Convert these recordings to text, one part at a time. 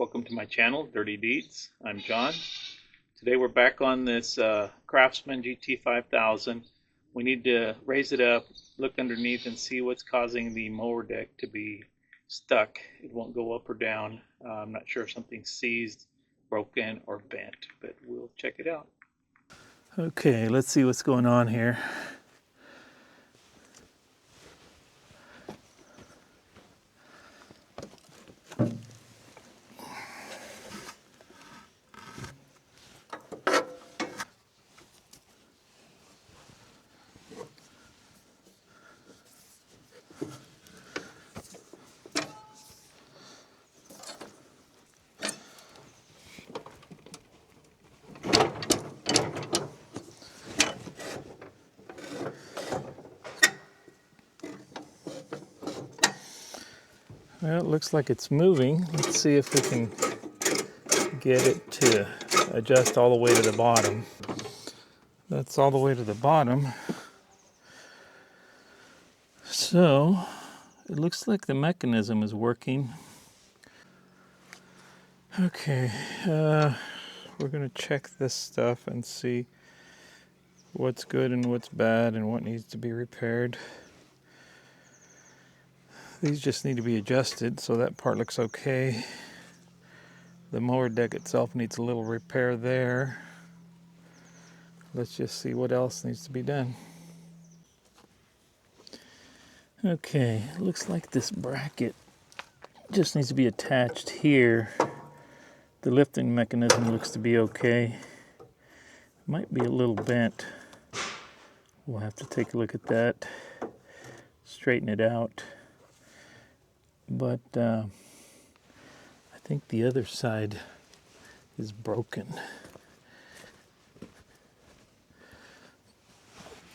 Welcome to my channel, Dirty Deeds. I'm John. Today we're back on this Craftsman Gt5000. We need to raise it up, look underneath and see what's causing the mower deck to be stuck. It won't go up or down. I'm not sure if something's seized, broken, or bent, but we'll check it out. Okay, let's see what's going on here. Well, it looks like it's moving. Let's see if we can get it to adjust all the way to the bottom. That's all the way to the bottom. So, it looks like the mechanism is working. Okay, we're going to check this stuff and see what's good and what's bad and what needs to be repaired. These just need to be adjusted, so that part looks okay. The mower deck itself needs a little repair there. Let's just see what else needs to be done. Okay, looks like this bracket just needs to be attached here. The lifting mechanism looks to be okay. Might be a little bent. We'll have to take a look at that, straighten it out. But I think the other side is broken.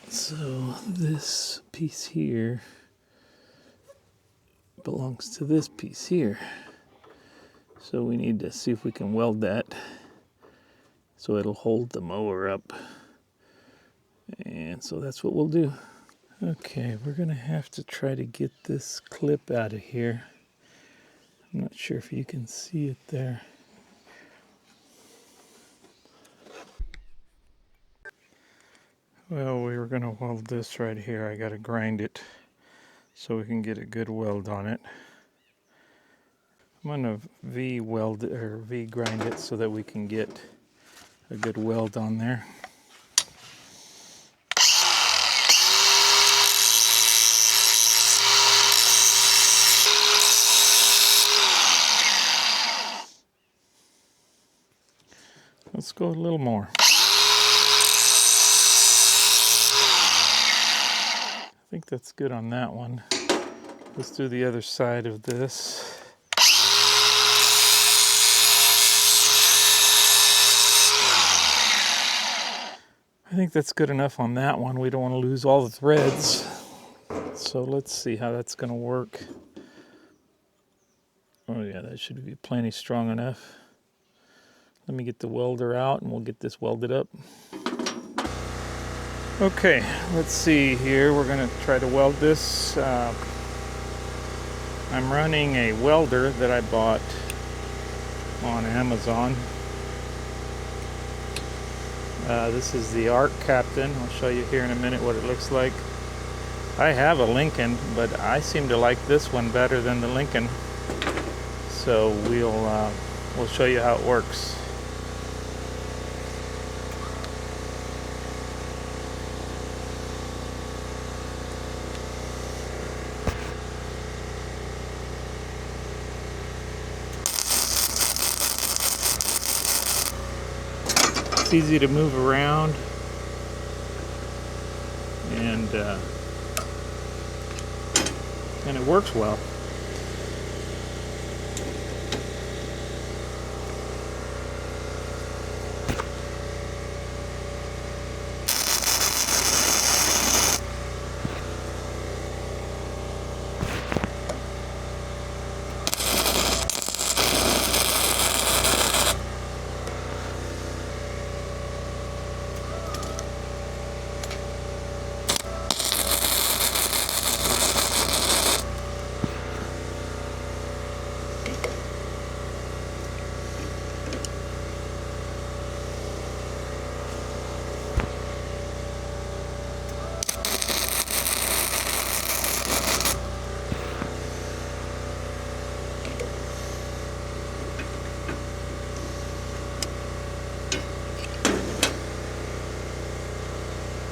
So this piece here belongs to this piece here. So we need to see if we can weld that so it'll hold the mower up. And so that's what we'll do. Okay, we're going to have to try to get this clip out of here. I'm not sure if you can see it there. Well, we were going to weld this right here. I got to grind it so we can get a good weld on it. I'm going to V-weld it, or V-grind it so that we can get a good weld on there. Let's go a little more. I think that's good on that one. Let's do the other side of this. I think that's good enough on that one. We don't want to lose all the threads. So let's see how that's going to work. Oh yeah, that should be plenty strong enough. Let me get the welder out and we'll get this welded up. Okay, let's see here. We're going to try to weld this. I'm running a welder that I bought on Amazon. This is the Arc Captain. I'll show you here in a minute what it looks like. I have a Lincoln, but I seem to like this one better than the Lincoln. So we'll show you how it works. It's easy to move around, and it works well.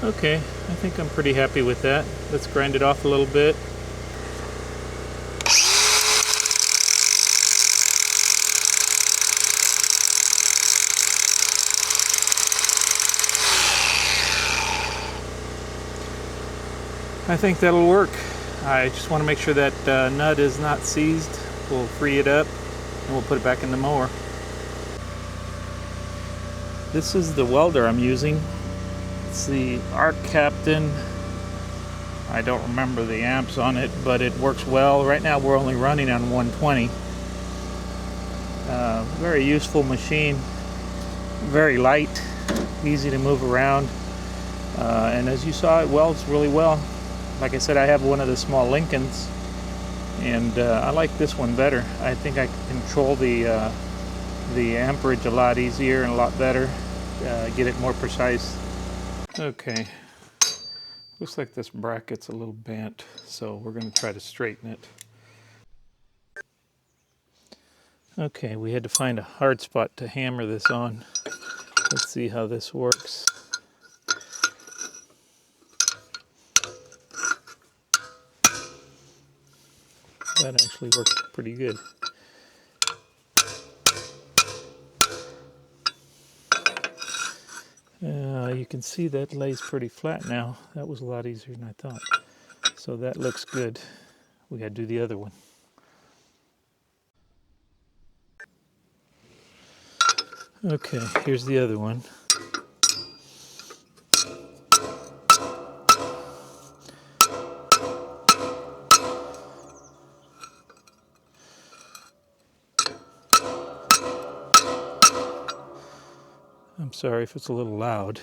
Okay, I think I'm pretty happy with that. Let's grind it off a little bit. I think that'll work. I just want to make sure that nut is not seized. We'll free it up and we'll put it back in the mower. This is the welder I'm using. It's the Arc Captain. I don't remember the amps on it, but it works well. Right now we're only running on 120. Very useful machine. Very light, easy to move around. And as you saw, it welds really well. Like I said, I have one of the small Lincolns, and I like this one better. I think I can control the amperage a lot easier and a lot better, get it more precise. Okay, looks like this bracket's a little bent, so we're going to try to straighten it. Okay, we had to find a hard spot to hammer this on. Let's see how this works. That actually works pretty good. You can see that lays pretty flat now. That was a lot easier than I thought. So that looks good. We got to do the other one. Okay, here's the other one. I'm sorry if it's a little loud.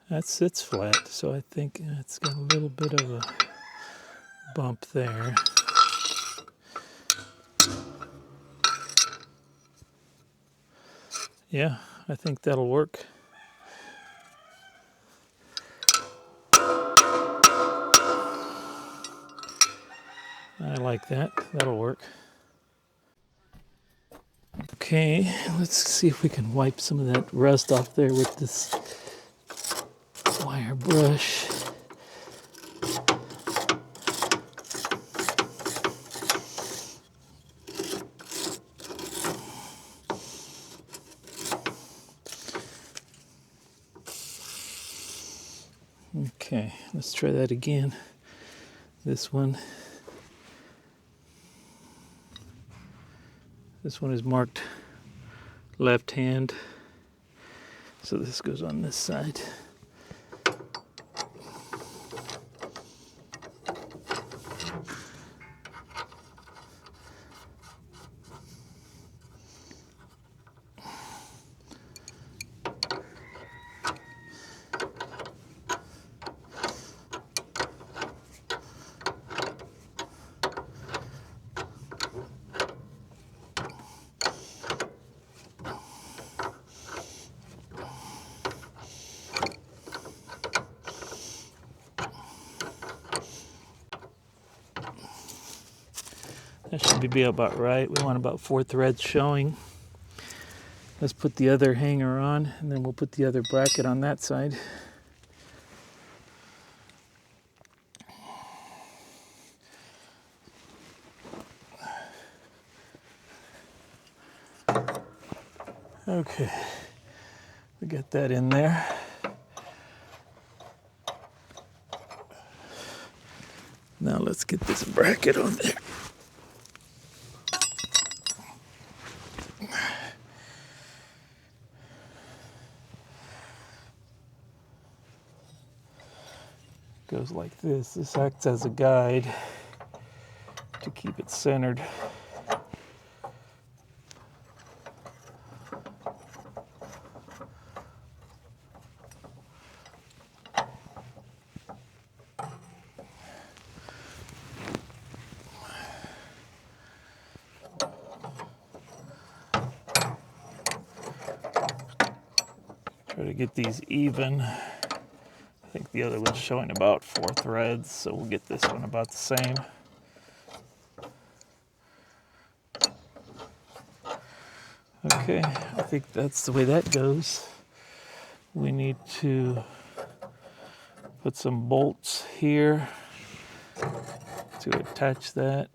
That sits flat, so I think it's got a little bit of a bump there. Yeah, I think that'll work. I like that. That'll work. Okay, let's see if we can wipe some of that rust off there with this wire brush. Okay, let's try that again. This one is marked left hand, so this goes on this side. That should be about right. We want about 4 threads showing. Let's put the other hanger on, and then we'll put the other bracket on that side. Okay, we got that in there. Now let's get this bracket on there. Goes like this. This acts as a guide to keep it centered. to get these even. I think the other one's showing about 4 threads, so we'll get this one about the same. Okay, I think that's the way that goes. We need to put some bolts here to attach that.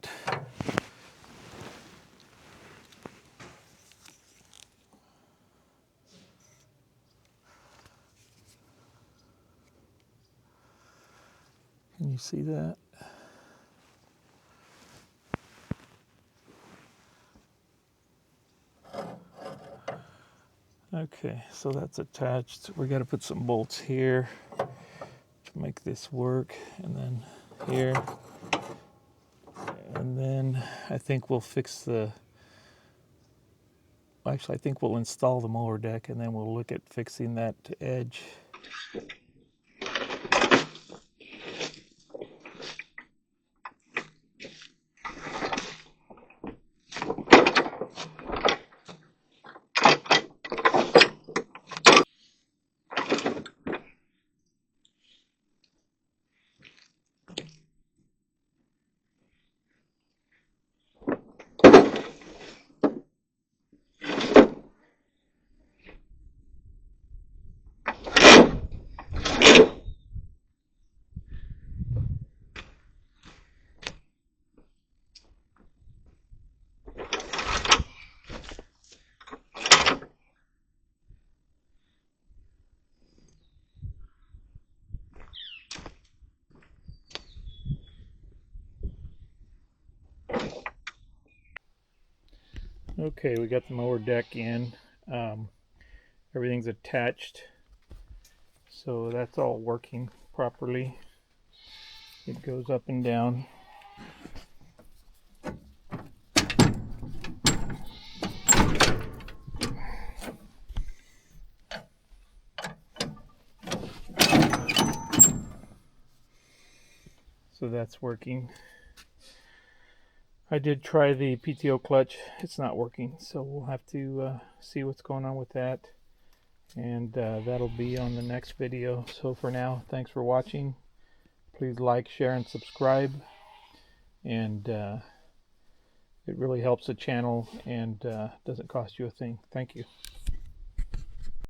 Can you see that? Okay, so that's attached. We got to put some bolts here to make this work, and then here. And then I think we'll fix the, actually I think we'll install the mower deck, and then we'll look at fixing that edge. Okay, we got the mower deck in. Everything's attached, so that's all working properly. It goes up and down. So that's working. I did try the PTO clutch. It's not working, so we'll have to see what's going on with that. And that'll be on the next video. So for now, thanks for watching. Please like, share, and subscribe. And it really helps the channel and doesn't cost you a thing. Thank you.